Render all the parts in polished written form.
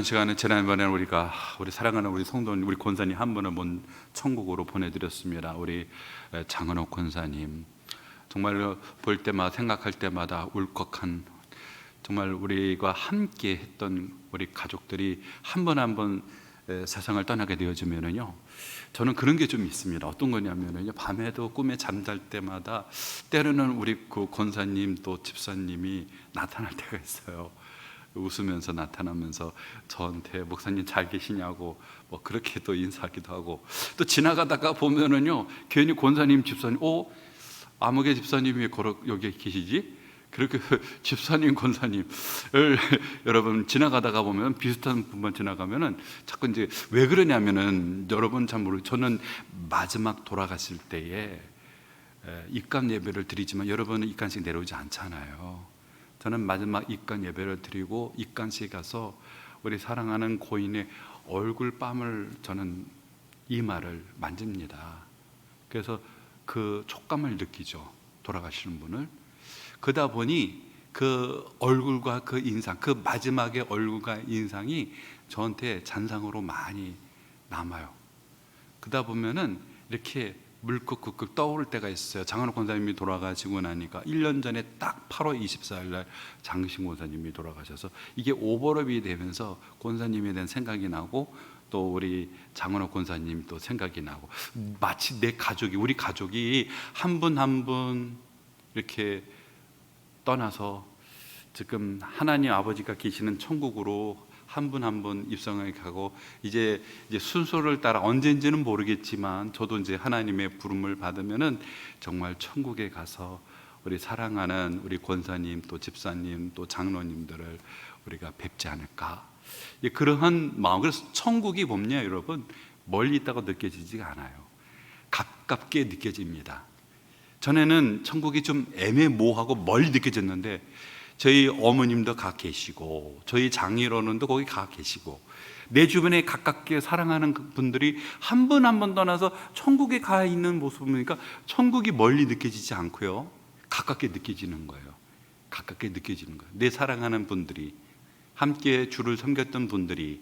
시간에 지난번에 우리 사랑하는 우리 성도님, 우리 권사님 한 분을 천국으로 보내드렸습니다. 우리 장은옥 권사님, 정말 볼 때마다 생각할 때마다 울컥한, 정말 우리가 함께 했던 우리 가족들이 한 번 한 번 세상을 떠나게 되어지면은요, 저는 그런 게 좀 있습니다. 어떤 거냐면은요, 밤에도 꿈에 잠잘 때마다 때로는 우리 그 권사님 또 집사님이 나타날 때가 있어요. 웃으면서 나타나면서 저한테 목사님 잘 계시냐고 뭐 그렇게 또 인사하기도 하고, 또 지나가다가 보면은요, 괜히 권사님 집사님, 아무개 집사님이 여기 계시지? 그렇게 집사님 권사님을 여러분 지나가다가 보면, 비슷한 분만 지나가면은 자꾸 이제 왜 그러냐면은, 여러분 잘 모르고, 저는 마지막 돌아갔을 때에 입감 예배를 드리지만 여러분은 입간식 내려오지 않잖아요. 저는 마지막 입간 예배를 드리고 입간식에 가서 우리 사랑하는 고인의 얼굴밤을, 저는 이마를 만집니다. 그래서 그 촉감을 느끼죠, 돌아가시는 분을. 그러다 보니 그 얼굴과 그 인상, 그 마지막의 얼굴과 인상이 저한테 잔상으로 많이 남아요. 그러다 보면은 이렇게 물컥 떠오를 때가 있어요. 장은옥 권사님이 돌아가시고 나니까 1년 전에 딱 8월 24일 날 장신 권사님이 돌아가셔서, 이게 오버랩이 되면서 권사님에 대한 생각이 나고, 또 우리 장은옥 권사님 또 생각이 나고, 마치 내 가족이, 우리 가족이 한 분 한 분 이렇게 떠나서 지금 하나님 아버지가 계시는 천국으로 한 분 한 분 입성해 가고, 이제 순서를 따라 언젠지는 모르겠지만 저도 이제 하나님의 부름을 받으면은 정말 천국에 가서 우리 사랑하는 우리 권사님 또 집사님 또 장로님들을 우리가 뵙지 않을까, 그러한 마음. 그래서 천국이 뭡냐 여러분, 멀리 있다고 느껴지지가 않아요. 가깝게 느껴집니다. 전에는 천국이 좀 애매모호하고 멀리 느껴졌는데, 저희 어머님도 가 계시고 저희 장인어른도 거기 가 계시고, 내 주변에 가깝게 사랑하는 분들이 한 분 한 분 떠나서 천국에 가 있는 모습을 보니까 천국이 멀리 느껴지지 않고요, 가깝게 느껴지는 거예요. 가깝게 느껴지는 거예요. 내 사랑하는 분들이, 함께 주를 섬겼던 분들이,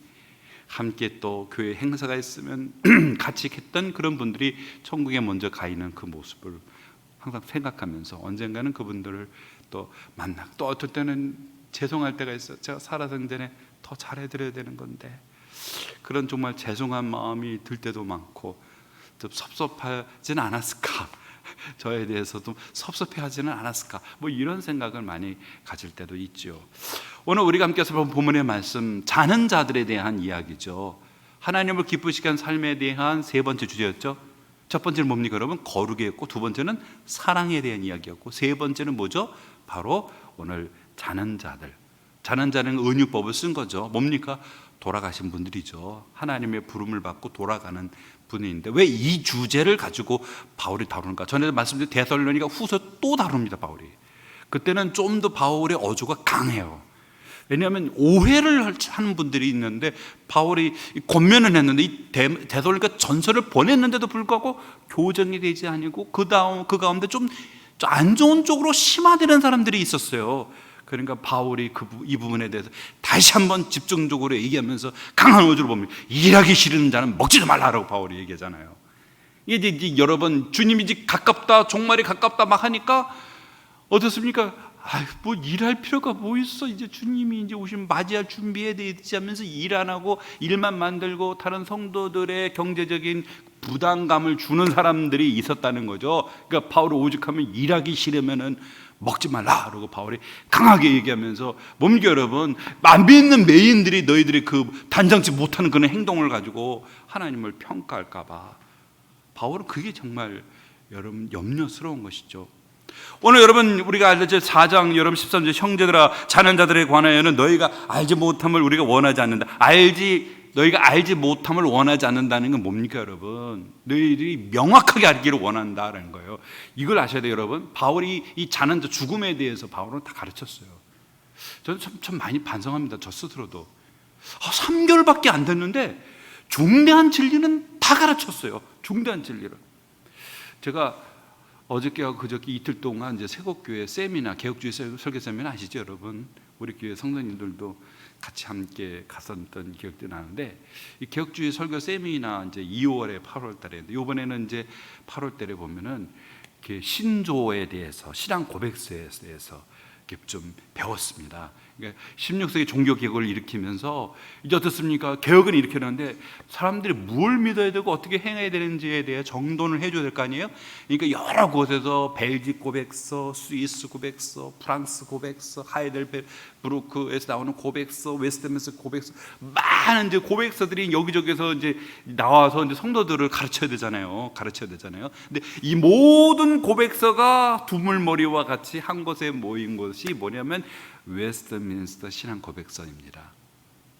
함께 또 교회 행사가 있으면 같이 했던 그런 분들이 천국에 먼저 가 있는 그 모습을 항상 생각하면서 언젠가는 그분들을 또 만나고, 또 어떨 때는 죄송할 때가 있어요. 제가 살아생 전에 더 잘해드려야 되는 건데, 그런 정말 죄송한 마음이 들 때도 많고, 좀 섭섭하지는 않았을까, 저에 대해서도 섭섭해하지는 않았을까, 뭐 이런 생각을 많이 가질 때도 있죠. 오늘 우리가 함께해서 본 본문의 말씀, 자는 자들에 대한 이야기죠. 하나님을 기쁘시게 한 삶에 대한 세 번째 주제였죠. 첫 번째는 뭡니까 여러분? 거룩이었고, 두 번째는 사랑에 대한 이야기였고, 세 번째는 뭐죠? 바로 오늘 자는 자들. 자는 자는 은유법을 쓴 거죠. 뭡니까? 돌아가신 분들이죠. 하나님의 부름을 받고 돌아가는 분인데, 왜 이 주제를 가지고 바울이 다루는가? 전에 말씀드린 데살로니가 후서 또 다룹니다, 바울이. 그때는 좀 더 바울의 어조가 강해요. 왜냐하면 오해를 하는 분들이 있는데, 바울이 권면을 했는데, 이 데살로니가 전서를 보냈는데도 불구하고 교정이 되지 아니고, 그 가운데 좀 안 좋은 쪽으로 심화되는 사람들이 있었어요. 그러니까 바울이 이 부분에 대해서 다시 한번 집중적으로 얘기하면서 강한 어조로 봅니다. 일하기 싫은 자는 먹지도 말라라고 바울이 얘기하잖아요. 이게 여러분, 주님이 이제 가깝다, 종말이 가깝다 막 하니까 어떻습니까? 뭐 일할 필요가 뭐 있어, 이제 주님이 이제 오시면 맞이할 준비해야 되지 하면서 일 안 하고 일만 만들고, 다른 성도들의 경제적인 부담감을 주는 사람들이 있었다는 거죠. 그러니까 바울이 오죽하면 일하기 싫으면은 먹지 말라 그러고 바울이 강하게 얘기하면서, 뭡니까 여러분, 안 믿는 매인들이 너희들이 그 단정치 못하는 그런 행동을 가지고 하나님을 평가할까 봐, 바울은 그게 정말 여러분 염려스러운 것이죠. 오늘 여러분 우리가 알려질 4장 여러분 13절, 형제들아 자는 자들에 관하여는 너희가 알지 못함을 우리가 원하지 않는다. 너희가 알지 못함을 원하지 않는다는 건 뭡니까 여러분? 너희들이 명확하게 알기를 원한다라는 거예요. 이걸 아셔야 돼요 여러분. 바울이 이 자는 자, 죽음에 대해서 바울은 다 가르쳤어요. 저는 참 많이 반성합니다, 저 스스로도. 3개월밖에 안 됐는데 중대한 진리는 다 가르쳤어요. 중대한 진리를. 제가 어저께와 그저께 이틀 동안 이제 세곡교회 세미나, 개혁주의 설교 세미나 아시죠 여러분? 우리 교회 성도님들도 같이 함께 갔었던 기억도 나는데, 이 개혁주의 설교 세미나 이제 2월에 8월 달에, 이번에는 이제 8월 달에 보면은 이렇게 신조에 대해서, 신앙 고백서에 대해서 이렇게 좀 배웠습니다. 그러니까 16세기 종교 개혁을 일으키면서 이제 어떻습니까? 개혁은 일으켰는데 사람들이 뭘 믿어야 되고 어떻게 행해야 되는지에 대해 정돈을 해줘야 될 거 아니에요? 그러니까 여러 곳에서 벨직 고백서, 스위스 고백서, 프랑스 고백서, 하이델베르크에서 나오는 고백서, 웨스트민스터 고백서, 많은 이제 고백서들이 여기저기서 이제 나와서 이제 성도들을 가르쳐야 되잖아요. 근데 이 모든 고백서가 두물머리와 같이 한 곳에 모인 곳이 뭐냐면 웨스트민스터 신앙 고백서입니다.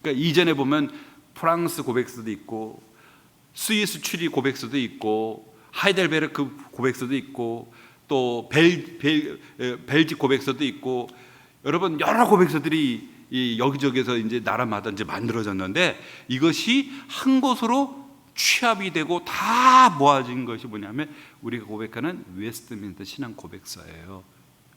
그러니까 이전에 보면 프랑스 고백서도 있고, 스위스 추리 고백서도 있고, 하이델베르크 고백서도 있고, 또 벨직 고백서도 있고, 여러분 여러 고백서들이 여기저기서 이제 나라마다 이제 만들어졌는데, 이것이 한 곳으로 취합이 되고 다 모아진 것이 뭐냐면 우리가 고백하는 웨스트민스터 신앙 고백서예요.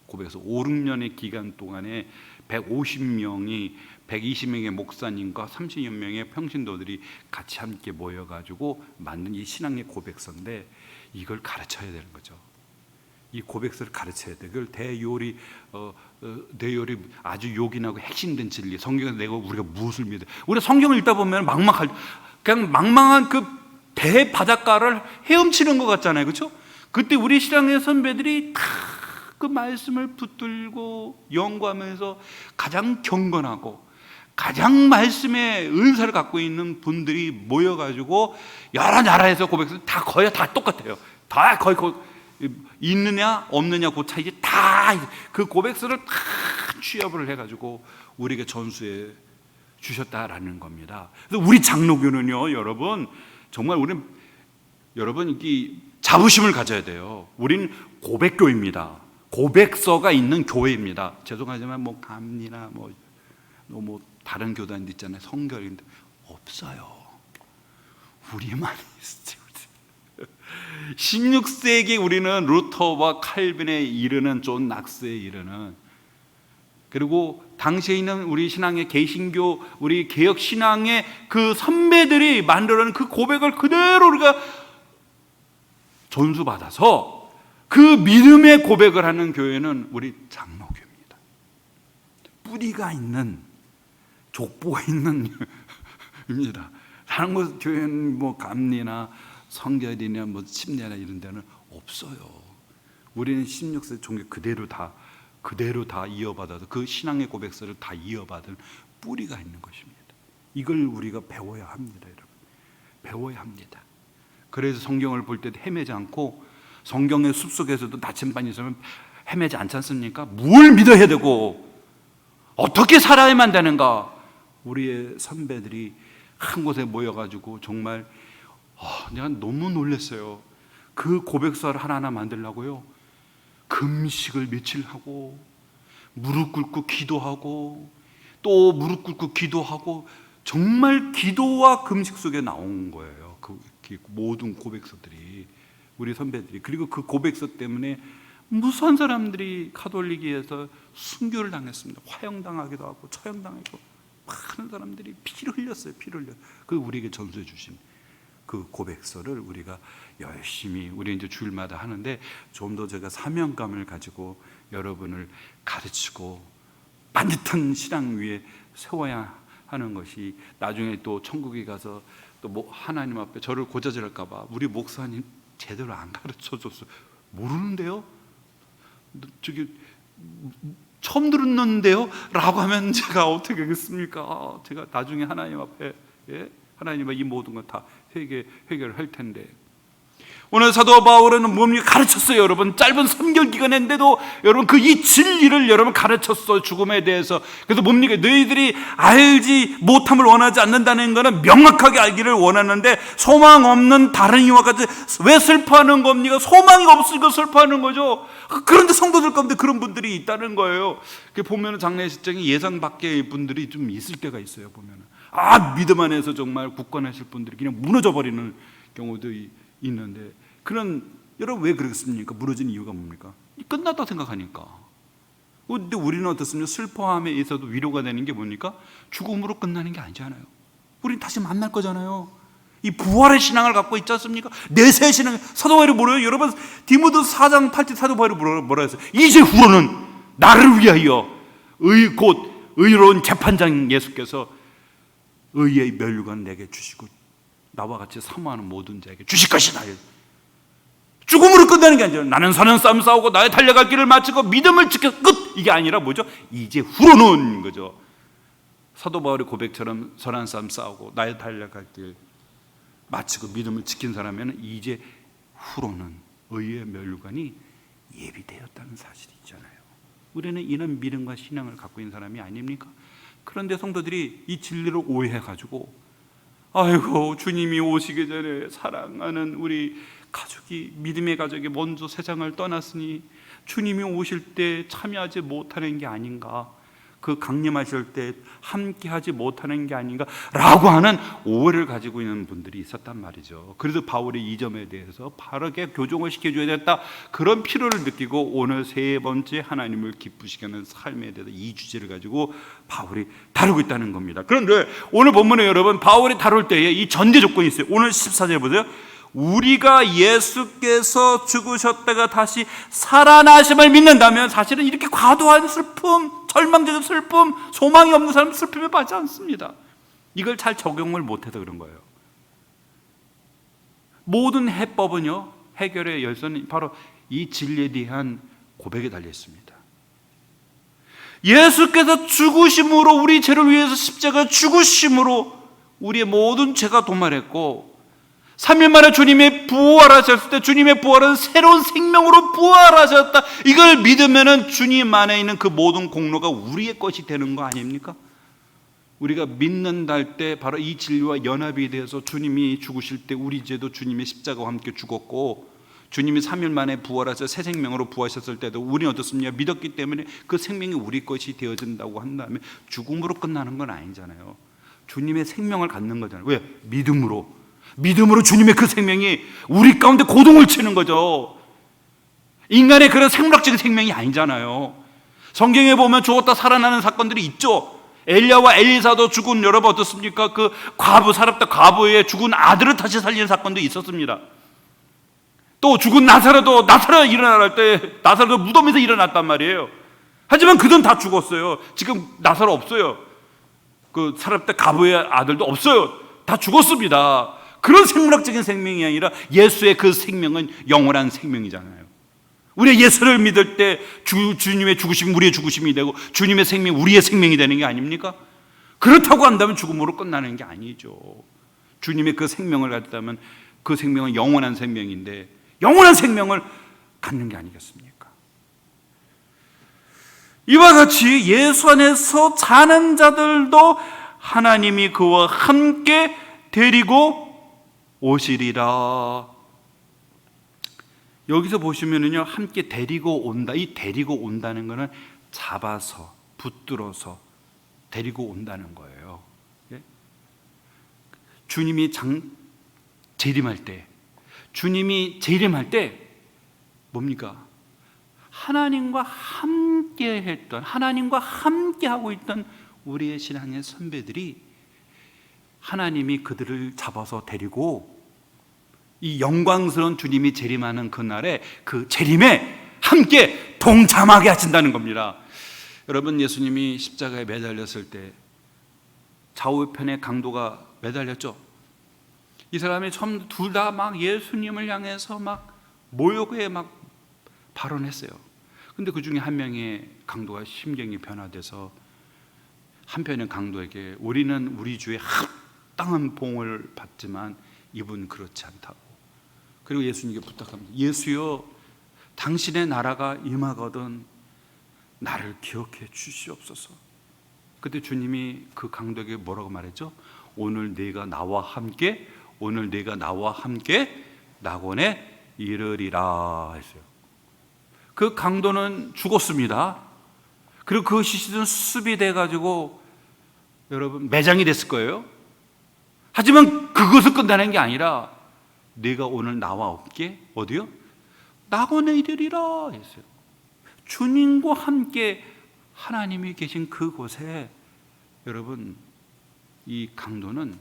고백서 5, 6년의 기간 동안에 150명이 120명의 목사님과 30여 명의 평신도들이 같이 함께 모여가지고 만든 이 신앙의 고백서인데, 이걸 가르쳐야 되는 거죠. 이 고백서를 가르쳐야 돼. 그걸 대요리 아주 요긴하고 핵심된 진리. 성경에서 내가 우리가 무엇을 믿어? 우리가 성경을 읽다 보면 그냥 망망한 그 배 바닷가를 헤엄치는 것 같잖아요, 그렇죠? 그때 우리 신앙의 선배들이 다 그 말씀을 붙들고 연구하면서 가장 경건하고 가장 말씀의 은사를 갖고 있는 분들이 모여가지고 여러 나라에서 고백서 다 거의 다 똑같아요. 다 거의 있느냐 없느냐 그 차이지, 다 그 고백서를 다 취합을 해가지고 우리에게 전수해 주셨다라는 겁니다. 그래서 우리 장로교는요, 여러분 정말 여러분 이 자부심을 가져야 돼요. 우리는 고백교입니다. 고백서가 있는 교회입니다. 죄송하지만 뭐 감리나 뭐 다른 교단도 있잖아요. 성결인데 없어요. 우리만 있어요. 16세기 우리는 루터와 칼빈에 이르는, 존 낙스에 이르는, 그리고 당시에 있는 우리 신앙의 개신교, 우리 개혁 신앙의 그 선배들이 만들어낸 그 고백을 그대로 우리가 전수받아서 그 믿음의 고백을 하는 교회는 우리 장로교입니다. 뿌리가 있는, 족보가 있는 입니다. 다른 곳 교회는 뭐 감리나 성결이나 뭐 침례나 이런 데는 없어요. 우리는 16세 종교 그대로 다 이어받아서 그 신앙의 고백서를 다 이어받은 뿌리가 있는 것입니다. 이걸 우리가 배워야 합니다, 여러분. 배워야 합니다. 그래서 성경을 볼 때도 헤매지 않고, 성경의 숲속에서도 나침반이 있으면 헤매지 않지 않습니까? 뭘 믿어야 되고 어떻게 살아야만 되는가. 우리의 선배들이 한 곳에 모여가지고 정말 내가 너무 놀랐어요. 그 고백서를 하나하나 만들려고요, 금식을 며칠 하고 무릎 꿇고 기도하고 또 무릎 꿇고 기도하고, 정말 기도와 금식 속에 나온 거예요. 그 모든 고백서들이, 우리 선배들이. 그리고 그 고백서 때문에 무수한 사람들이 가톨릭에서 순교를 당했습니다. 화형당하기도 하고 처형당하고, 많은 사람들이 피를 흘렸어요. 그 우리에게 전수해 주신 그 고백서를 우리가 열심히, 우리 이제 주일마다 하는데 좀 더 제가 사명감을 가지고 여러분을 가르치고 반듯한 신앙 위에 세워야 하는 것이, 나중에 또 천국에 가서 또 뭐 하나님 앞에 저를 고자질할까 봐 우리 목사님 제대로 안 가르쳐 줬어. 모르는데요? 저기 처음 들었는데요? 라고 하면 제가 어떻게 하겠습니까? 제가 나중에 하나님 앞에, 하나님 이 모든 걸 다 해결할 텐데. 오늘 사도 바울은 뭡니까? 가르쳤어요, 여러분. 짧은 3개월 기간인데도 여러분 이 진리를 여러분 가르쳤어, 죽음에 대해서. 그래서 뭡니까? 너희들이 알지 못함을 원하지 않는다는 것은 명확하게 알기를 원하는데 소망 없는 다른 이와 같이 왜 슬퍼하는 겁니까? 소망이 없으니까 슬퍼하는 거죠. 그런데 성도들 가운데 그런 분들이 있다는 거예요. 보면 장례식장에 예상 밖의 분들이 좀 있을 때가 있어요. 보면 믿음 안에서 정말 굳건하실 분들이 그냥 무너져 버리는 경우도 있는데, 여러분 왜 그렇습니까? 무너진 이유가 뭡니까? 끝났다 생각하니까. 근데 우리는 어떻습니까? 슬퍼함에 있어도 위로가 되는 게 뭡니까? 죽음으로 끝나는 게 아니잖아요. 우린 다시 만날 거잖아요. 이 부활의 신앙을 갖고 있지 않습니까? 내세의 신앙. 사도 바울이 뭐래요? 여러분 디모데후서 4장 8절 사도 바울이 뭐라 했어요? 이제 후로는 나를 위하여 곧 의로운 재판장 예수께서 의의 멸류관 내게 주시고 나와 같이 사모하는 모든 자에게 주실 것이다. 죽음으로 끝나는 게 아니라 나는 사는 싸움 싸우고 나의 달려갈 길을 마치고 믿음을 지켜 끝. 이게 아니라 뭐죠? 이제 후로는 거죠. 사도 바울의 고백처럼 선한 싸움 싸우고 나의 달려갈 길 마치고 믿음을 지킨 사람에는 이제 후로는 의의 멸류관이 예비되었다는 사실이 있잖아요. 우리는 이런 믿음과 신앙을 갖고 있는 사람이 아닙니까? 그런데 성도들이 이 진리를 오해해가지고 아이고 주님이 오시기 전에 사랑하는 우리 가족이 믿음의 가족이 먼저 세상을 떠났으니 주님이 오실 때 참여하지 못하는 게 아닌가, 그 강림하실 때 함께하지 못하는 게 아닌가 라고 하는 오해를 가지고 있는 분들이 있었단 말이죠. 그래서 바울이 이 점에 대해서 바르게 교정을 시켜줘야 됐다, 그런 필요를 느끼고 오늘 세 번째 하나님을 기쁘시게 하는 삶에 대해서 이 주제를 가지고 바울이 다루고 있다는 겁니다. 그런데 오늘 본문에 여러분 바울이 다룰 때에 이 전제 조건이 있어요. 오늘 14절 보세요. 우리가 예수께서 죽으셨다가 다시 살아나심을 믿는다면 사실은 이렇게 과도한 슬픔, 절망적인 슬픔, 소망이 없는 사람은 슬픔에 빠지지 않습니다. 이걸 잘 적용을 못해서 그런 거예요. 모든 해법은요, 해결의 열쇠는 바로 이 진리에 대한 고백에 달려 있습니다. 예수께서 죽으심으로 우리 죄를 위해서 십자가 죽으심으로 우리의 모든 죄가 도말했고 3일 만에 주님이 부활하셨을 때 주님의 부활은 새로운 생명으로 부활하셨다, 이걸 믿으면 주님 안에 있는 그 모든 공로가 우리의 것이 되는 거 아닙니까? 우리가 믿는다 할 때 바로 이 진리와 연합이 되어서 주님이 죽으실 때 우리 죄도 주님의 십자가와 함께 죽었고 주님이 3일 만에 부활하셔서 새 생명으로 부활하셨을 때도 우리는 어떻습니까? 믿었기 때문에 그 생명이 우리 것이 되어진다고 한다면 죽음으로 끝나는 건 아니잖아요. 주님의 생명을 갖는 거잖아요. 왜? 믿음으로 주님의 그 생명이 우리 가운데 고동을 치는 거죠. 인간의 그런 생물학적인 생명이 아니잖아요. 성경에 보면 죽었다 살아나는 사건들이 있죠. 엘리야와 엘리사도 죽은, 여러분 어떻습니까? 그 과부, 사렙다 과부의 죽은 아들을 다시 살리는 사건도 있었습니다. 또 죽은 나사로도 일어날 때 나사로도 무덤에서 일어났단 말이에요. 하지만 그들은 다 죽었어요. 지금 나사로 없어요. 그 사렙다 과부의 아들도 없어요. 다 죽었습니다. 그런 생물학적인 생명이 아니라 예수의 그 생명은 영원한 생명이잖아요. 우리가 예수를 믿을 때 주님의 죽으심이 우리의 죽으심이 되고 주님의 생명이 우리의 생명이 되는 게 아닙니까? 그렇다고 한다면 죽음으로 끝나는 게 아니죠. 주님의 그 생명을 갖다면 그 생명은 영원한 생명인데 영원한 생명을 갖는 게 아니겠습니까? 이와 같이 예수 안에서 사는 자들도 하나님이 그와 함께 데리고 오시리라. 여기서 보시면은요, 함께 데리고 온다. 이 데리고 온다는 것은 잡아서 붙들어서 데리고 온다는 거예요. 주님이 재림할 때, 뭡니까? 하나님과 함께 했던, 하나님과 함께 하고 있던 우리의 신앙의 선배들이 하나님이 그들을 잡아서 데리고 이 영광스러운 주님이 재림하는 그날에 그 재림에 함께 동참하게 하신다는 겁니다. 여러분, 예수님이 십자가에 매달렸을 때 좌우편에 강도가 매달렸죠. 이 사람이 처음 둘 다 막 예수님을 향해서 막 모욕에 막 발언했어요. 근데 그 중에 한 명의 강도가 심경이 변화돼서 한편의 강도에게 우리는 우리 주의 합당한 봉을 받지만 이분 그렇지 않다고. 그리고 예수님께 부탁합니다. 예수여, 당신의 나라가 임하거든 나를 기억해 주시옵소서. 그때 주님이 그 강도에게 뭐라고 말했죠? 오늘 네가 나와 함께 낙원에 이르리라 했어요. 그 강도는 죽었습니다. 그리고 그 시신은 수습이 돼가지고 여러분 매장이 됐을 거예요. 하지만 그것을 끝나는 게 아니라 네가 오늘 나와 함께 어디요? 낙원에 이르리라 했어요. 주님과 함께 하나님이 계신 그곳에 여러분 이 강도는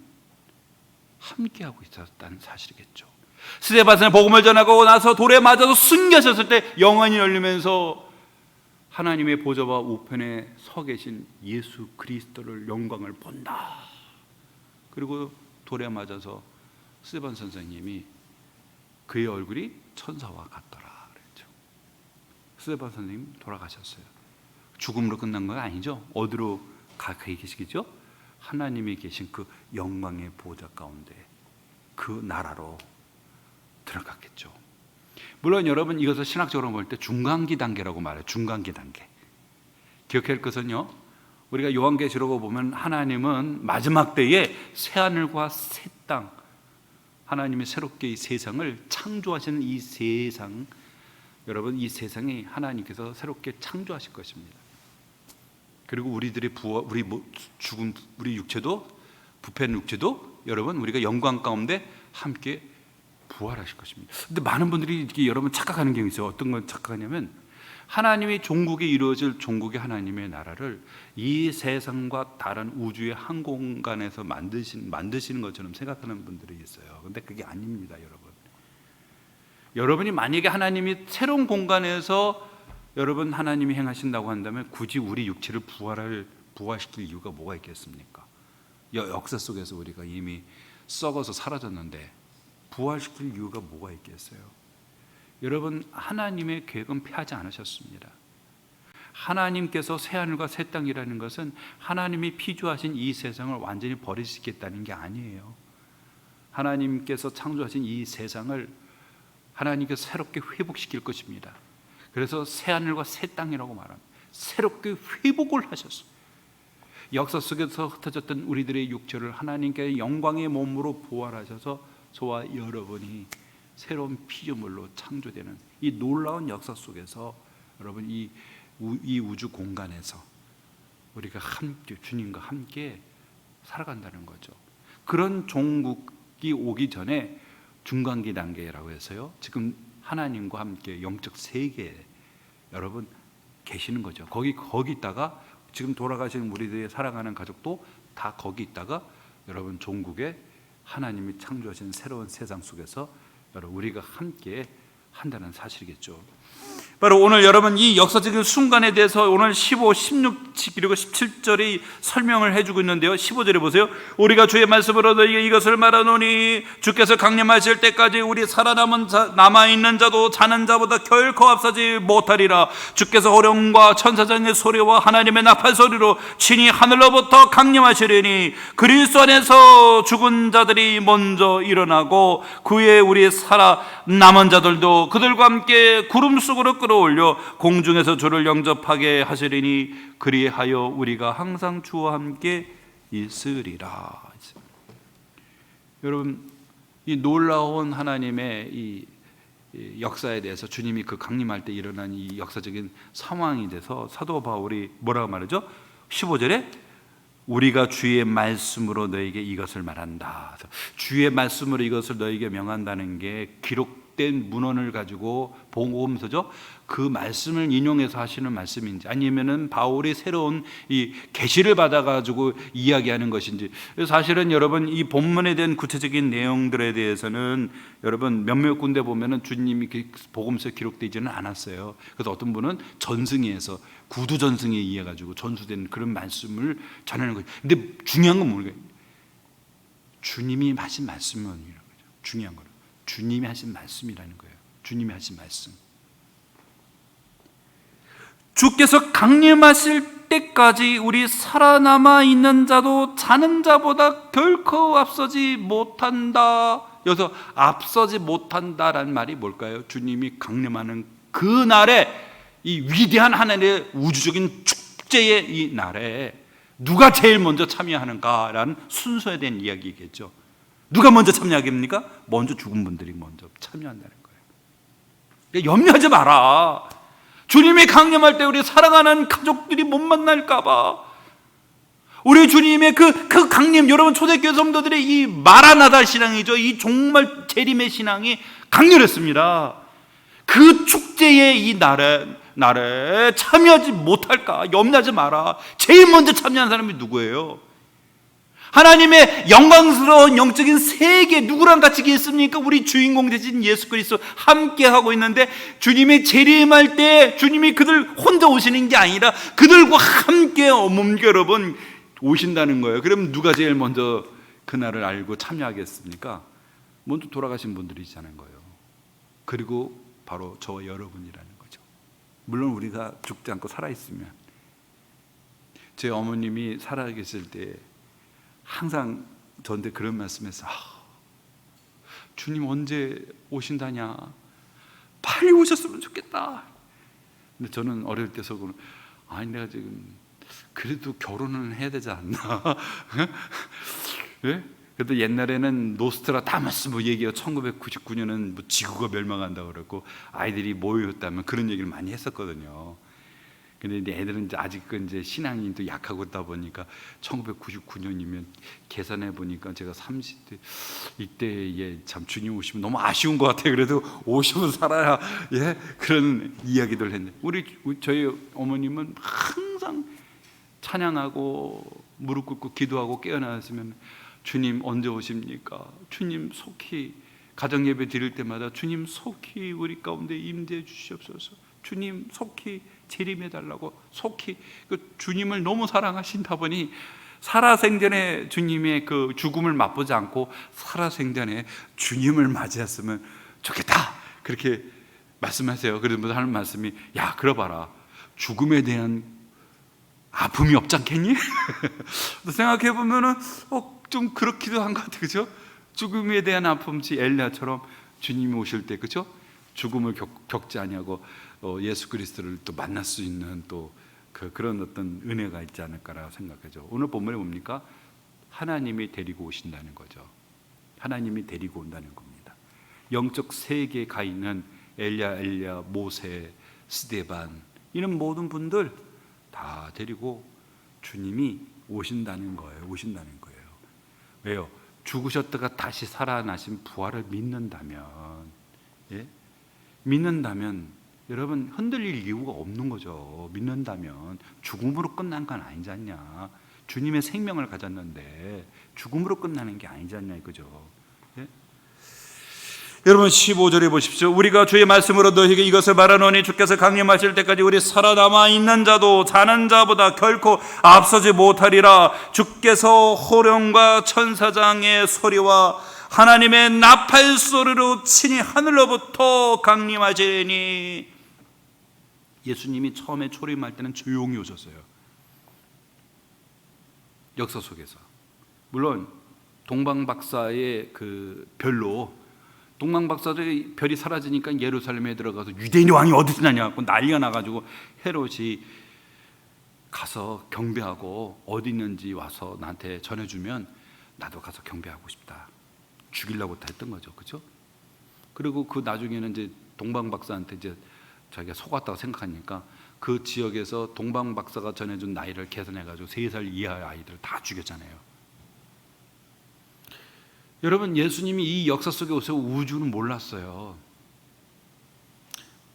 함께하고 있었다는 사실이겠죠. 스데반스는 복음을 전하고 나서 돌에 맞아서 숨겨졌을 때 영안이 열리면서 하나님의 보좌와 우편에 서 계신 예수 그리스도를 영광을 본다. 그리고 돌에 맞아서 스데반 선생님이 그의 얼굴이 천사와 같더라 그랬죠. 스데반 선생님 돌아가셨어요. 죽음으로 끝난 건 아니죠. 어디로 가 계시겠죠? 하나님이 계신 그 영광의 보좌 가운데 그 나라로 들어갔겠죠. 물론 여러분 이것을 신학적으로 볼 때 중간기 단계라고 말해요. 중간기 단계. 기억할 것은요, 우리가 요한계시록을 보면 하나님은 마지막 때에 새하늘과 새 땅, 하나님이 새롭게 이 세상을 창조하시는 이 세상, 여러분 이 세상이 하나님께서 새롭게 창조하실 것입니다. 그리고 우리들의 죽은 우리 육체도, 부패한 육체도 여러분 우리가 영광 가운데 함께 부활하실 것입니다. 근데 많은 분들이 이렇게 여러분 착각하는 경우가 있어요. 어떤 건 착각하냐면 하나님이 종국이 이루어질 종국의 하나님의 나라를 이 세상과 다른 우주의 한 공간에서 만드시는 것처럼 생각하는 분들이 있어요. 근데 그게 아닙니다, 여러분. 여러분이 만약에 하나님이 새로운 공간에서 여러분 하나님이 행하신다고 한다면 굳이 우리 육체를 부활시킬 이유가 뭐가 있겠습니까? 역사 속에서 우리가 이미 썩어서 사라졌는데 부활시킬 이유가 뭐가 있겠어요? 여러분 하나님의 계획은 폐하지 않으셨습니다. 하나님께서 새하늘과 새 땅이라는 것은 하나님이 피조하신 이 세상을 완전히 버리시겠다는 게 아니에요. 하나님께서 창조하신 이 세상을 하나님께서 새롭게 회복시킬 것입니다. 그래서 새하늘과 새 땅이라고 말합니다. 새롭게 회복을 하셨어요. 역사 속에서 흩어졌던 우리들의 육체를 하나님께 영광의 몸으로 부활하셔서 저와 여러분이 새로운 피조물로 창조되는 이 놀라운 역사 속에서 여러분 이 우주 공간에서 우리가 함께 주님과 함께 살아간다는 거죠. 그런 종국이 오기 전에 중간기 단계라고 해서요, 지금 하나님과 함께 영적 세계에 여러분 계시는 거죠. 거기 있다가 지금 돌아가신 우리들의 사랑하는 가족도 다 거기 있다가 여러분 종국에 하나님이 창조하신 새로운 세상 속에서 여러분 우리가 함께 한다는 사실이겠죠. 바로 오늘 여러분 이 역사적인 순간에 대해서 오늘 15, 16 그리고 17절이 설명을 해주고 있는데요. 15절에 보세요. 우리가 주의 말씀으로 너희에게 이것을 말하노니 주께서 강림하실 때까지 우리 남아있는 자도 자는 자보다 결코 앞서지 못하리라. 주께서 호령과 천사장의 소리와 하나님의 나팔 소리로 친히 하늘로부터 강림하시리니 그리스도 안에서 죽은 자들이 먼저 일어나고 그에 우리 남은 자들도 그들과 함께 구름 속으로 끌어올려 공중에서 주를 영접하게 하시리니 그리하여 우리가 항상 주와 함께 있으리라. 여러분 이 놀라운 하나님의 이 역사에 대해서 주님이 그 강림할 때 일어난 이 역사적인 상황에 대해서 사도 바울이 뭐라고 말하죠? 15절에 우리가 주의 말씀으로 너에게 이것을 말한다. 주의 말씀으로 이것을 너에게 명한다는 게 기록된 문헌을 가지고 복음서죠. 그 말씀을 인용해서 하시는 말씀인지 아니면은 바울이 새로운 이 계시를 받아가지고 이야기하는 것인지, 사실은 여러분 이 본문에 대한 구체적인 내용들에 대해서는 여러분 몇몇 군데 보면은 주님이 복음서에 기록되지는 않았어요. 그래서 어떤 분은 전승에서 구두 전승에 의해 가지고 전수된 그런 말씀을 전하는 거예요. 근데 중요한 건 뭐예요? 주님이 하신 말씀이라는 거죠. 중요한 거는 주님이 하신 말씀이라는 거예요. 주님이 하신 말씀. 주께서 강림하실 때까지 우리 살아남아 있는 자도 자는 자보다 결코 앞서지 못한다. 여기서 앞서지 못한다라는 말이 뭘까요? 주님이 강림하는 그 날에 이 위대한 하나님의 우주적인 축제의 이 날에 누가 제일 먼저 참여하는가라는 순서에 대한 이야기겠죠. 누가 먼저 참여하겠습니까? 먼저 죽은 분들이 먼저 참여한다는 거예요. 그러니까 염려하지 마라. 주님이 강림할 때 우리 사랑하는 가족들이 못 만날까 봐. 우리 주님의 그 강림, 여러분 초대교회 성도들의 이 마라나다 신앙이죠. 이 정말 재림의 신앙이 강렬했습니다. 그 축제의 이 날에 날에 참여하지 못할까 염려하지 마라. 제일 먼저 참여한 사람이 누구예요? 하나님의 영광스러운 영적인 세계, 누구랑 같이 있습니까? 우리 주인공 되신 예수 그리스도 함께 하고 있는데, 주님이 재림할 때 주님이 그들 혼자 오시는 게 아니라 그들과 함께 몸겨 여러분 오신다는 거예요. 그럼 누가 제일 먼저 그날을 알고 참여하겠습니까? 먼저 돌아가신 분들이잖아요. 그리고 바로 저와 여러분이라는 거죠. 물론 우리가 죽지 않고 살아있으면. 제 어머님이 살아계실 때 항상 저한테 그런 말씀했어요. 주님 언제 오신다냐, 빨리 오셨으면 좋겠다. 근데 저는 어릴 때 속으로, 아니 내가 지금 그래도 결혼은 해야 되지 않나. 네? 그래도 옛날에는 노스트라다무스 뭐 얘기가 1999년은 뭐 지구가 멸망한다고 그랬고 아이들이 모였다면 그런 얘기를 많이 했었거든요. 근데 이제 애들은 이제 아직은 이제 신앙이 또 약하고 있다 보니까 1999년이면 계산해 보니까 제가 30대 이때에 참 주님 오시면 너무 아쉬운 것 같아요. 그래도 오시면 살아야 그런 이야기들 했는데 저희 어머님은 항상 찬양하고 무릎 꿇고 기도하고 깨어나왔으면 주님 언제 오십니까? 주님 속히 가정 예배 드릴 때마다 주님 속히 우리 가운데 임재해 주시옵소서. 주님 속히 재림해 달라고 속히 주님을 너무 사랑하신다 보니 살아생전에 주님의 그 죽음을 맛보지 않고 살아생전에 주님을 맞이했으면 좋겠다 그렇게 말씀하세요. 그래서 하는 말씀이 야 그러봐라 죽음에 대한 아픔이 없지 않겠니? 생각해 보면은 좀 그렇기도 한 것 같아요. 그죠? 죽음에 대한 아픔이 엘리야처럼 주님이 오실 때 그죠? 죽음을 겪지 아니하고 예수 그리스도를 또 만날 수 있는 또 그런 어떤 은혜가 있지 않을까라고 생각하죠. 오늘 본문에 뭡니까? 하나님이 데리고 오신다는 거죠. 하나님이 데리고 온다는 겁니다. 영적 세계에 가 있는 엘리야, 모세, 스데반 이런 모든 분들 다 데리고 주님이 오신다는 거예요. 오신다는 거예요. 왜요? 죽으셨다가 다시 살아나신 부활을 믿는다면, 믿는다면 여러분 흔들릴 이유가 없는 거죠. 믿는다면 죽음으로 끝난 건 아니지 않냐. 주님의 생명을 가졌는데 죽음으로 끝나는 게 아니지 않냐 이거죠. 여러분 15절에 보십시오. 우리가 주의 말씀으로 너희에게 이것을 말하노니 주께서 강림하실 때까지 우리 살아남아 있는 자도 자는 자보다 결코 앞서지 못하리라. 주께서 호령과 천사장의 소리와 하나님의 나팔 소리로 친히 하늘로부터 강림하시니. 예수님이 처음에 초림할 때는 조용히 오셨어요. 역사 속에서. 물론 동방박사의 그 별로 동방박사들이 별이 사라지니까 예루살렘에 들어가서 유대인의 왕이 어디서 나냐고 난리가 나가지고 헤롯이 가서 경배하고 어디 있는지 와서 나한테 전해주면 나도 가서 경배하고 싶다. 죽이려고 다 했던 거죠, 그렇죠? 그리고 그 나중에는 이제 동방박사한테 이제 자기가 속았다고 생각하니까 그 지역에서 동방박사가 전해준 나이를 계산해가지고 3살 이하의 아이들을 다 죽였잖아요. 여러분 예수님이 이 역사 속에 오셔서 우주는 몰랐어요.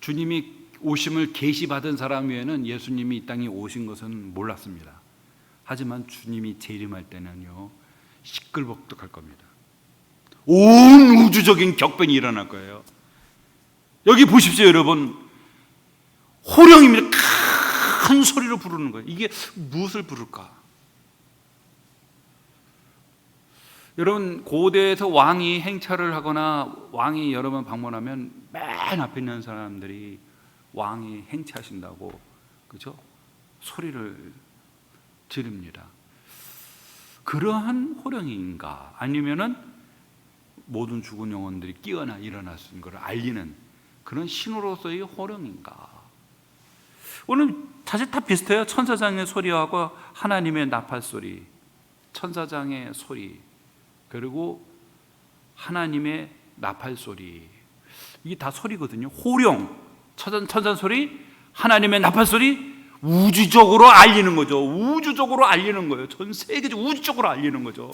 주님이 오심을 계시받은 사람 외에는 예수님이 이 땅에 오신 것은 몰랐습니다. 하지만 주님이 재림할 때는요 시끌벅적할 겁니다. 온 우주적인 격변이 일어날 거예요. 여기 보십시오 여러분. 호령입니다. 큰 소리로 부르는 거예요. 이게 무엇을 부를까? 여러분 고대에서 왕이 행차를 하거나 왕이 여러 번 방문하면 맨 앞에 있는 사람들이 왕이 행차하신다고 그렇죠? 소리를 지릅니다. 그러한 호령인가 아니면은 모든 죽은 영혼들이 깨어나 일어날 수 있는 걸 알리는 그런 신호로서의 호령인가? 오늘 사실 다 비슷해요. 천사장의 소리하고 하나님의 나팔 소리, 천사장의 소리 그리고 하나님의 나팔 소리 이게 다 소리거든요. 호령, 천사 소리, 하나님의 나팔 소리 우주적으로 알리는 거죠. 우주적으로 알리는 거예요. 전 세계적 우주적으로 알리는 거죠.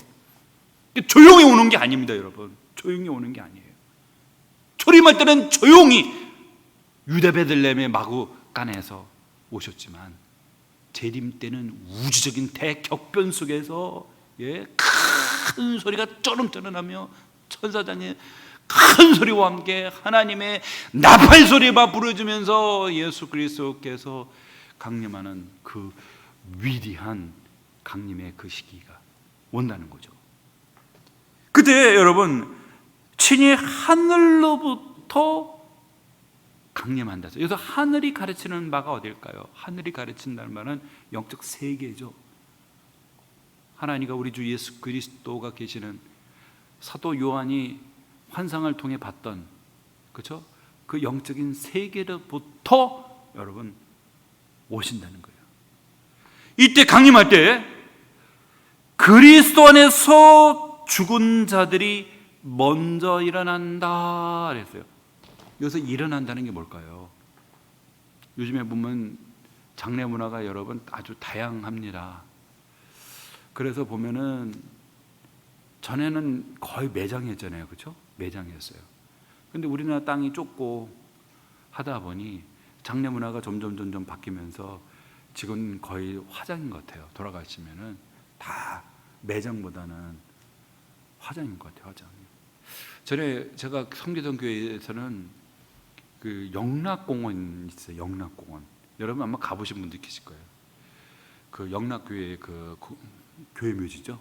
조용히 오는 게 아닙니다, 여러분. 조용히 오는 게 아니에요. 초림할 때는 조용히 유대 베들레헴에 마구 약간에서 오셨지만 재림 때는 우주적인 대격변 속에서 큰 소리가 쩌름쩌름하며 천사장의 큰 소리와 함께 하나님의 나팔 소리가 부르짖으면서 예수 그리스도께서 강림하는 그 위대한 강림의 그 시기가 온다는 거죠. 그때 여러분 친히 하늘로부터 강림한다. 여기서 하늘이 가르치는 바가 어딜까요? 하늘이 가르친다는 말은 영적 세계죠. 하나님과 우리 주 예수 그리스도가 계시는 사도 요한이 환상을 통해 봤던, 그렇죠? 그 영적인 세계로부터 여러분 오신다는 거예요. 이때 강림할 때 그리스도 안에서 죽은 자들이 먼저 일어난다 그랬어요. 여기서 일어난다는 게 뭘까요? 요즘에 보면 장례 문화가 여러분 아주 다양합니다. 그래서 보면은 전에는 거의 매장이었잖아요, 그렇죠? 매장이었어요. 근데 우리나라 땅이 좁고 하다 보니 장례 문화가 점점 바뀌면서 지금 거의 화장인 것 같아요. 돌아가시면은 다 매장보다는 화장인 것 같아요. 화장. 전에 제가 섬기던 교회에서는 그 영락공원 있어요. 영락공원. 여러분 아마 가보신 분들 계실 거예요. 그 영락교회 그 교회 묘지죠.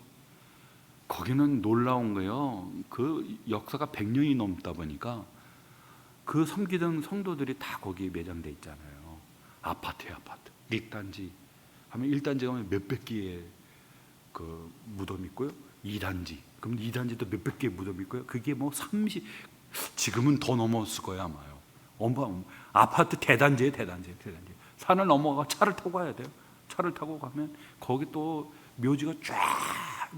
거기는 놀라운 거예요. 그 역사가 100년이 넘다 보니까 그 섬기던 성도들이 다 거기에 매장돼 있잖아요. 아파트에 아파트. 1단지 하면 1단지 가면 몇백 개의 그 무덤 있고요. 2단지. 그럼 2단지도 몇백 개의 무덤 있고요. 그게 뭐 30, 지금은 더 넘었을 거예요 아마요. 아파트 대단지에 대단지. 산을 넘어가 차를 타고 가야 돼요. 차를 타고 가면 거기 또 묘지가 쫙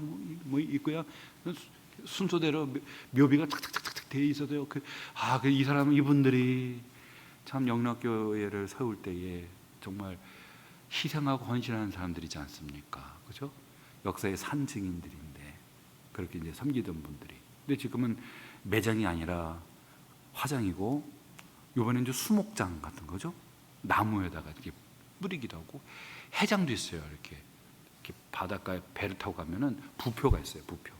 뭐 있고요. 순서대로 묘비가 착착착착 돼 있어도요. 이 사람 이분들이 참 영락교회를 세울 때에 정말 희생하고 헌신하는 사람들이지 않습니까? 그렇죠? 역사의 산증인들인데 그렇게 이제 섬기던 분들이. 근데 지금은 매장이 아니라 화장이고, 이번엔 이제 수목장 같은 거죠. 나무에다가 이렇게 뿌리기도 하고, 해장도 있어요. 이렇게 바닷가에 배를 타고 가면은 부표가 있어요. 부표.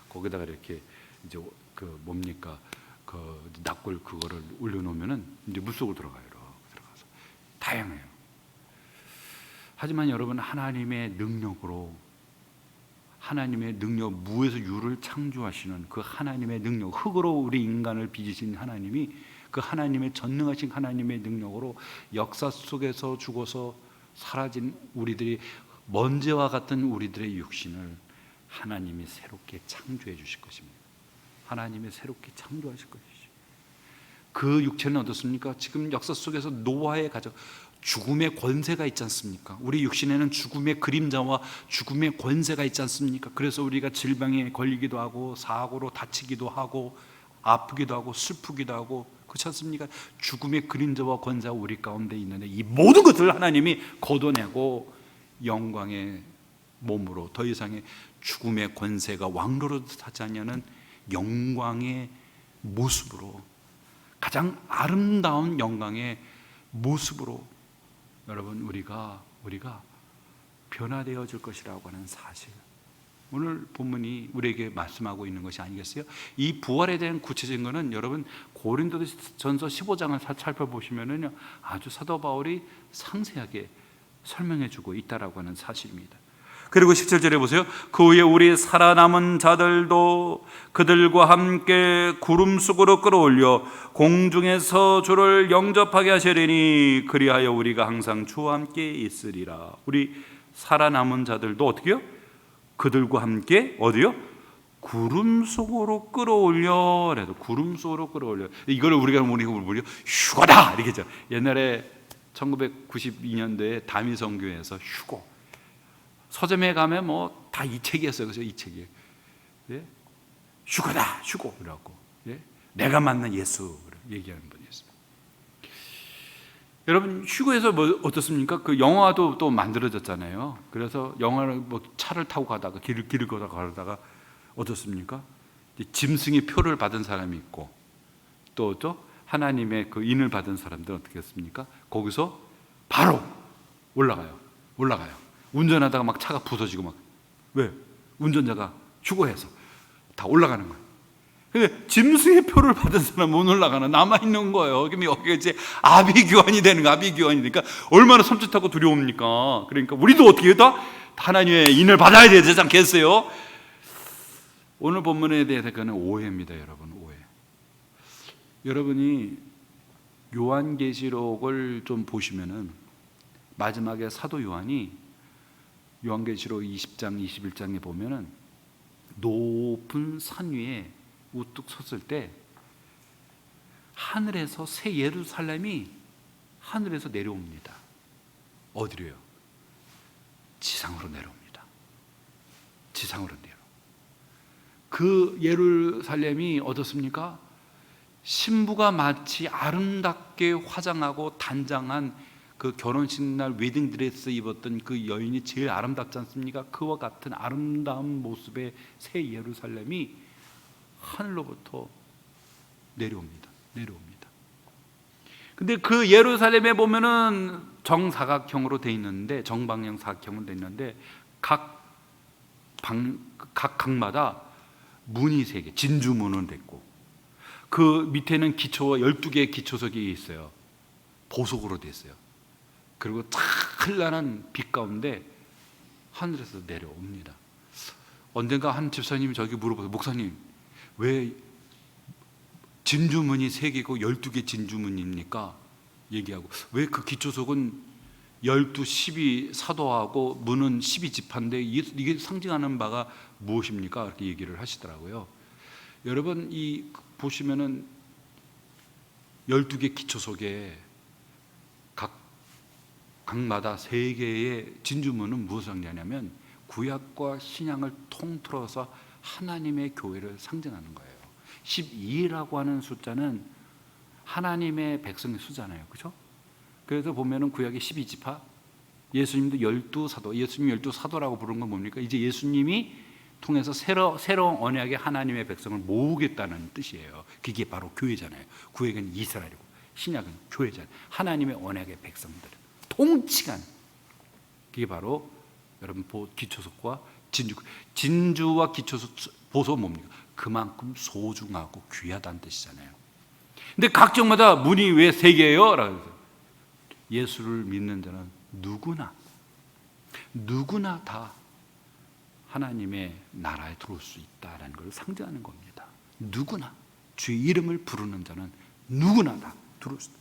거기다가 이렇게 이제 그 뭡니까 그 납골 그거를 올려놓으면은 이제 물속으로 들어가요. 들어가서 다양해요. 하지만 여러분 하나님의 능력으로, 하나님의 능력, 무에서 유를 창조하시는 그 하나님의 능력, 흙으로 우리 인간을 빚으신 하나님이 그 하나님의 전능하신 하나님의 능력으로 역사 속에서 죽어서 사라진 우리들이 먼지와 같은 우리들의 육신을 하나님이 새롭게 창조해 주실 것입니다. 하나님이 새롭게 창조하실 것이죠. 그 육체는 어떻습니까? 지금 역사 속에서 노아의 가족, 죽음의 권세가 있지 않습니까? 우리 육신에는 죽음의 그림자와 죽음의 권세가 있지 않습니까? 그래서 우리가 질병에 걸리기도 하고 사고로 다치기도 하고 아프기도 하고 슬프기도 하고, 그렇지 않습니까? 죽음의 그림자와 권세가 우리 가운데 있는데 이 모든 것을 하나님이 걷어내고 영광의 몸으로 더 이상의 죽음의 권세가 왕노릇하지 않냐는 영광의 모습으로, 가장 아름다운 영광의 모습으로 여러분 우리가 변화되어질 것이라고 하는 사실, 오늘 본문이 우리에게 말씀하고 있는 것이 아니겠어요? 이 부활에 대한 구체적인 것은 여러분 고린도전서 15장을 살펴보시면은 아주 사도 바울이 상세하게 설명해주고 있다라고 하는 사실입니다. 그리고 17절에 보세요. 그 후에 우리 살아남은 자들도 그들과 함께 구름 속으로 끌어올려 공중에서 주를 영접하게 하시리니 그리하여 우리가 항상 주와 함께 있으리라. 우리 살아남은 자들도 어떻게 해요? 그들과 함께 어디요? 구름 속으로 끌어올려. 그래서 구름 속으로 끌어올려. 이걸 우리가 뭐냐? 휴거다 이렇게 죠. 옛날에 1992년도에 다미성교회에서 휴거. 서점에 가면 뭐 다 이 책이었어요. 그죠? 이 책이. 예? 휴거다, 휴거. 그래갖고. 예? 내가 만난 예수. 얘기하는 분이었습니다. 여러분, 휴거에서 뭐 어떻습니까? 그 영화도 또 만들어졌잖아요. 그래서 영화를 뭐 차를 타고 가다가 길을 가다가 어떻습니까? 짐승의 표를 받은 사람이 있고 또 하나님의 그 인을 받은 사람들은 어떻게 했습니까? 거기서 바로 올라가요. 운전하다가 막 차가 부서지고 막. 왜? 운전자가 휴거해서 다 올라가는 거예요. 근데 짐승의 표를 받은 사람은 못 올라가나 남아있는 거예요. 그럼 여기가 이제 아비규환이 되는 거야. 아비규환이 되니까 얼마나 섬찟하고 두려웁니까? 그러니까 우리도 어떻게 다 하나님의 인을 받아야 되지 않겠어요? 오늘 본문에 대해서 그는 오해입니다. 여러분, 오해. 여러분이 요한계시록을 좀 보시면은 마지막에 사도 요한이 요한계시록 20장 21장에 보면은 높은 산 위에 우뚝 섰을 때 하늘에서 새 예루살렘이 하늘에서 내려옵니다. 어디로요? 지상으로 내려옵니다. 지상으로 내려. 그 예루살렘이 어떻습니까? 신부가 마치 아름답게 화장하고 단장한 그 결혼식 날 웨딩드레스 입었던 그 여인이 제일 아름답지 않습니까? 그와 같은 아름다운 모습의 새 예루살렘이 하늘로부터 내려옵니다. 근데 그 예루살렘에 보면은 정사각형으로 돼 있는데, 정방향 사각형으로 돼 있는데 각마다 문이 3개, 진주문은 됐고, 그 밑에는 기초와 12개의 기초석이 있어요. 보석으로 돼 있어요. 그리고 찬란한 빛 가운데 하늘에서 내려옵니다. 언젠가 한 집사님이 저에게 물어보세요. 목사님, 왜 진주문이 3개고 12개 진주문입니까? 얘기하고, 왜 그 기초석은 12, 12 사도하고 문은 12지파인데 이게 상징하는 바가 무엇입니까? 이렇게 얘기를 하시더라고요. 여러분, 이 보시면은 12개 기초석에 각마다 3개의 진주문은 무엇을 상징하냐면 구약과 신약을 통틀어서 하나님의 교회를 상징하는 거예요. 12라고 하는 숫자는 하나님의 백성의 숫자잖아요. 그렇죠? 그래서 보면은 구약의 12지파, 예수님도 12사도, 예수님 12사도라고 부르는 건 뭡니까? 이제 예수님이 통해서 새로운 언약의 하나님의 백성을 모으겠다는 뜻이에요. 그게 바로 교회잖아요. 구약은 이스라엘이고 신약은 교회잖아요. 하나님의 언약의 백성들 통치관, 그게 바로 여러분 기초석과 진주와 기초석, 보석은 뭡니까? 그만큼 소중하고 귀하다는 뜻이잖아요. 근데 각종마다 문이 왜 3개예요? 라고 예수를 믿는 자는 누구나 다 하나님의 나라에 들어올 수 있다는 걸 상징하는 겁니다. 누구나 주의 이름을 부르는 자는 누구나 다 들어올 수 있다.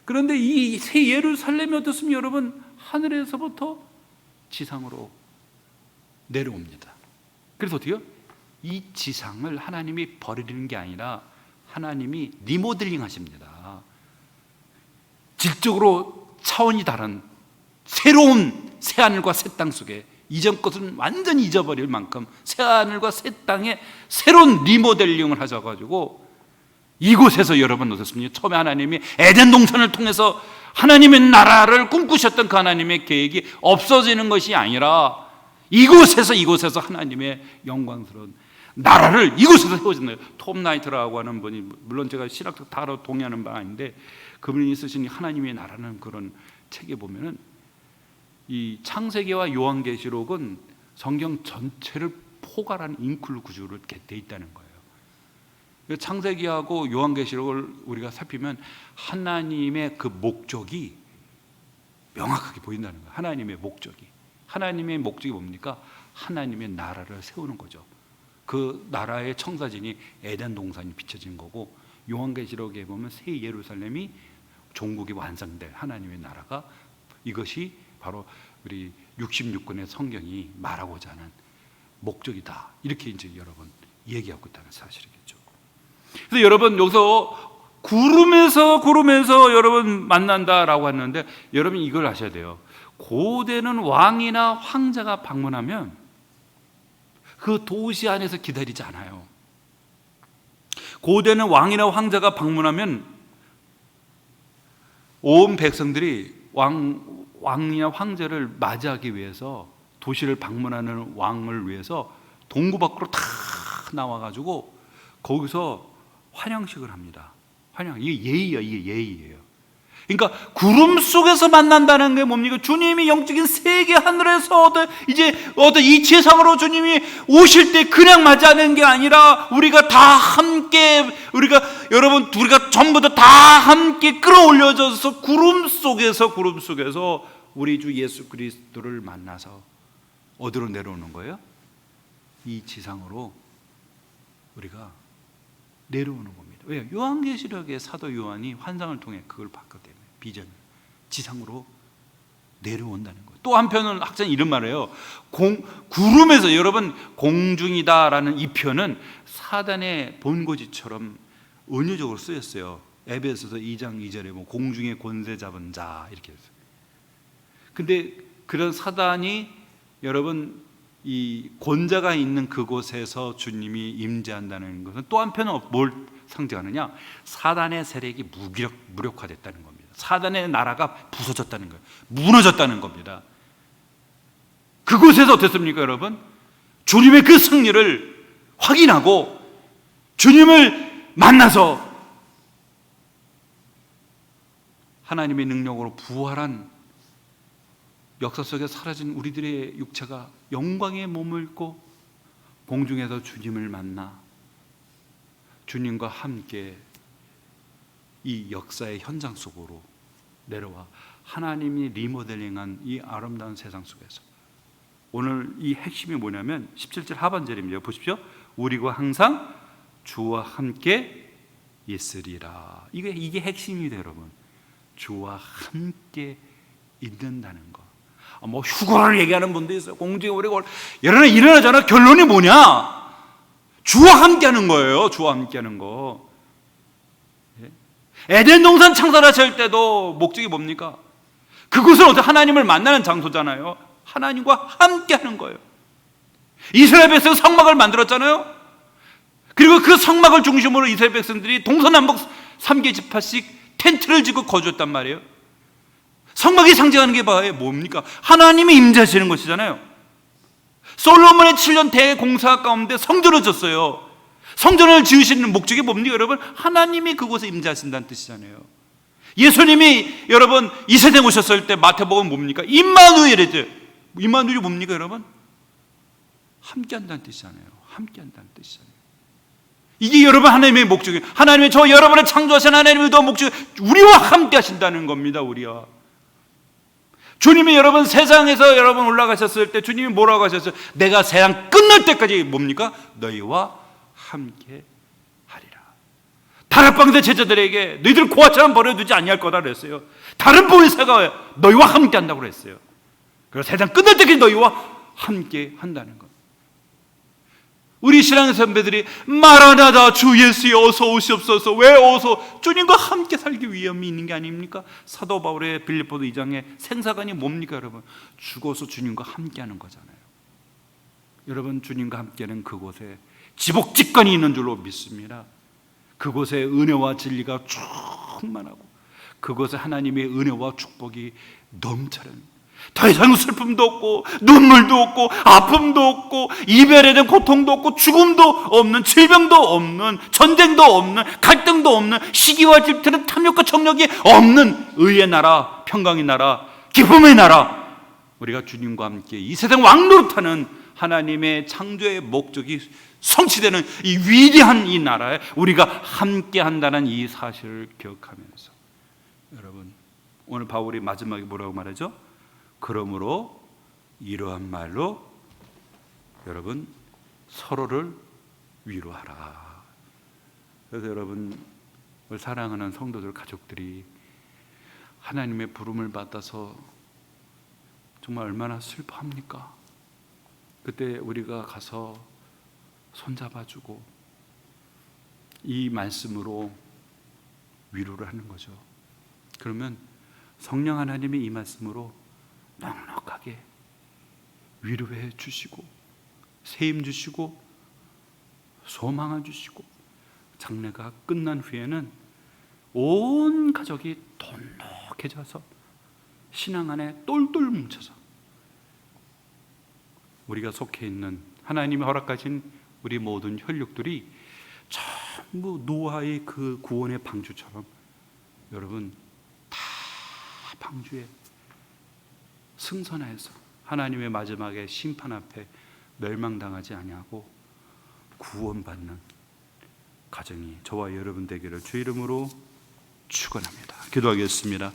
그런데 이 새 예루살렘이 어떻습니까? 여러분, 하늘에서부터 지상으로 내려옵니다. 그래서 어떻게요? 이 지상을 하나님이 버리는 게 아니라 하나님이 리모델링 하십니다. 질적으로 차원이 다른 새로운 새하늘과 새 땅 속에 이전 것은 완전히 잊어버릴 만큼 새하늘과 새 땅에 새로운 리모델링을 하셔가지고 이곳에서 여러분 어떻습니까? 처음에 하나님이 에덴 동산을 통해서 하나님의 나라를 꿈꾸셨던 그 하나님의 계획이 없어지는 것이 아니라 이곳에서 하나님의 영광스러운 나라를 이곳에서 세워진다. 톰 나이트라고 하는 분이, 물론 제가 신학적 다로 동의하는 바 아닌데, 그분이 쓰신 하나님의 나라는 그런 책에 보면은 이 창세기와 요한계시록은 성경 전체를 포괄하는 인클루 구조로 돼 있다는 거예요. 창세기하고 요한계시록을 우리가 살피면 하나님의 그 목적이 명확하게 보인다는 거예요. 하나님의 목적이 뭡니까? 하나님의 나라를 세우는 거죠. 그 나라의 청사진이 에덴 동산이 비춰진 거고, 요한계시록에 보면 새 예루살렘이 종국이 완성될 하나님의 나라가, 이것이 바로 우리 66권의 성경이 말하고자 하는 목적이다. 이렇게 이제 여러분 얘기하고 있다는 사실이겠죠. 그래서 여러분 여기서 구름에서 여러분 만난다라고 했는데, 여러분 이걸 아셔야 돼요. 고대는 왕이나 황제가 방문하면 그 도시 안에서 기다리지 않아요. 고대는 왕이나 황제가 방문하면 온 백성들이 왕이나 황제를 맞이하기 위해서, 도시를 방문하는 왕을 위해서 동구 밖으로 다 나와가지고 거기서 환영식을 합니다. 이게 예의예요. 그러니까 구름 속에서 만난다는 게 뭡니까? 주님이 영적인 세계 하늘에서 이제 이 세상으로 주님이 오실 때 그냥 맞이하는 게 아니라 우리가 다 함께, 우리가 전부 다 함께 끌어올려져서 구름 속에서 우리 주 예수 그리스도를 만나서 어디로 내려오는 거예요? 이 지상으로 우리가 내려오는 겁니다. 왜요? 요한계시록의 사도 요한이 환상을 통해 그걸 봤거든요. 비전을 지상으로 내려온다는 거예요. 또 한편은 학자는 이런 말을 해요. 구름에서, 여러분, 공중이다라는 이 표현은 사단의 본고지처럼 은유적으로 쓰였어요. 에베소서 2장 2절에 뭐 공중의 권세 잡은 자 이렇게 했어요. 근데 그런 사단이, 여러분, 이 권자가 있는 그곳에서 주님이 임재한다는 것은 또 한편은 뭘 상징하느냐? 사단의 세력이 무력화됐다는 겁니다. 사단의 나라가 부서졌다는 거예요. 무너졌다는 겁니다. 그곳에서 어땠습니까, 여러분? 주님의 그 승리를 확인하고 주님을 만나서 하나님의 능력으로 부활한 역사 속에 사라진 우리들의 육체가 영광의 몸을 입고 공중에서 주님을 만나 주님과 함께 이 역사의 현장 속으로 내려와 하나님이 리모델링한 이 아름다운 세상 속에서 오늘 이 핵심이 뭐냐면 17절 하반절입니다. 보십시오. 우리가 항상 주와 함께 있으리라. 이게 핵심이에요, 여러분. 주와 함께 있는다는 거. 뭐 휴거를 얘기하는 분도 있어요. 공중에 오래 일어나잖아. 결론이 뭐냐? 주와 함께하는 거예요. 주와 함께하는 거. 에덴 동산 창설하실 때도 목적이 뭡니까? 그곳은 어떻게 하나님을 만나는 장소잖아요. 하나님과 함께하는 거예요. 이스라엘 백성 성막을 만들었잖아요. 그리고 그 성막을 중심으로 이스라엘 백성들이 동서남북 3개 지파씩 텐트를 지고 거주했단 말이에요. 성막이 상징하는 게 뭡니까? 하나님이 임재하시는 것이잖아요. 솔로몬의 7년 대공사 가운데 성전을 졌어요. 성전을 지으시는 목적이 뭡니까, 여러분? 하나님이 그곳에 임재하신다는 뜻이잖아요. 예수님이, 여러분, 이 세상에 오셨을 때 마태복음 뭡니까? 임마누엘이죠. 임마누엘이 뭡니까, 여러분? 함께한다는 뜻이잖아요. 함께한다는 뜻이잖아요. 이게 여러분 하나님의 목적이에요. 하나님의 저 여러분을 창조하신 하나님의 더 목적이 우리와 함께하신다는 겁니다. 우리와. 주님이 여러분 세상에서 여러분 올라가셨을 때 주님이 뭐라고 하셨어요? 내가 세상 끝날 때까지 뭡니까? 너희와 함께 하리라. 다락방세 제자들에게 너희들 고아처럼 버려두지 아니할 거다 그랬어요. 다른 보혜사가 너희와 함께 한다고 그랬어요. 그래서 세상 끝날 때까지 너희와 함께 한다는 것. 우리 신앙의 선배들이 마라나다 주 예수여 어서 오시옵소서. 왜 어서? 주님과 함께 살기 위함이 있는 게 아닙니까? 사도 바울의 빌립보서 2장의 생사관이 뭡니까, 여러분? 죽어서 주님과 함께하는 거잖아요. 여러분, 주님과 함께하는 그곳에 지복직관이 있는 줄로 믿습니다. 그곳에 은혜와 진리가 충만하고 그곳에 하나님의 은혜와 축복이 넘쳐납니다. 더 이상 슬픔도 없고 눈물도 없고 아픔도 없고 이별에 대한 고통도 없고 죽음도 없는, 질병도 없는, 전쟁도 없는, 갈등도 없는, 시기와 질투는 탐욕과 정욕이 없는 의의 나라, 평강의 나라, 기쁨의 나라, 우리가 주님과 함께 이 세상 왕노릇하는 하나님의 창조의 목적이 성취되는 이 위대한 이 나라에 우리가 함께 한다는 이 사실을 기억하면서, 여러분, 오늘 바울이 마지막에 뭐라고 말하죠? 그러므로 이러한 말로 여러분 서로를 위로하라. 그래서 여러분, 사랑하는 성도들 가족들이 하나님의 부름을 받아서 정말 얼마나 슬퍼합니까? 그때 우리가 가서 손잡아주고 이 말씀으로 위로를 하는 거죠. 그러면 성령 하나님이 이 말씀으로 넉넉하게 위로해 주시고 세임 주시고 소망을 주시고, 장례가 끝난 후에는 온 가족이 돈독해져서 신앙 안에 똘똘 뭉쳐서 우리가 속해 있는 하나님이 허락하신 우리 모든 혈육들이 전부 노아의 그 구원의 방주처럼 여러분 다 방주에 승선해서 하나님의 마지막에 심판 앞에 멸망당하지 아니하고 구원받는 가정이 저와 여러분 되기를 주 이름으로 축원합니다. 기도하겠습니다.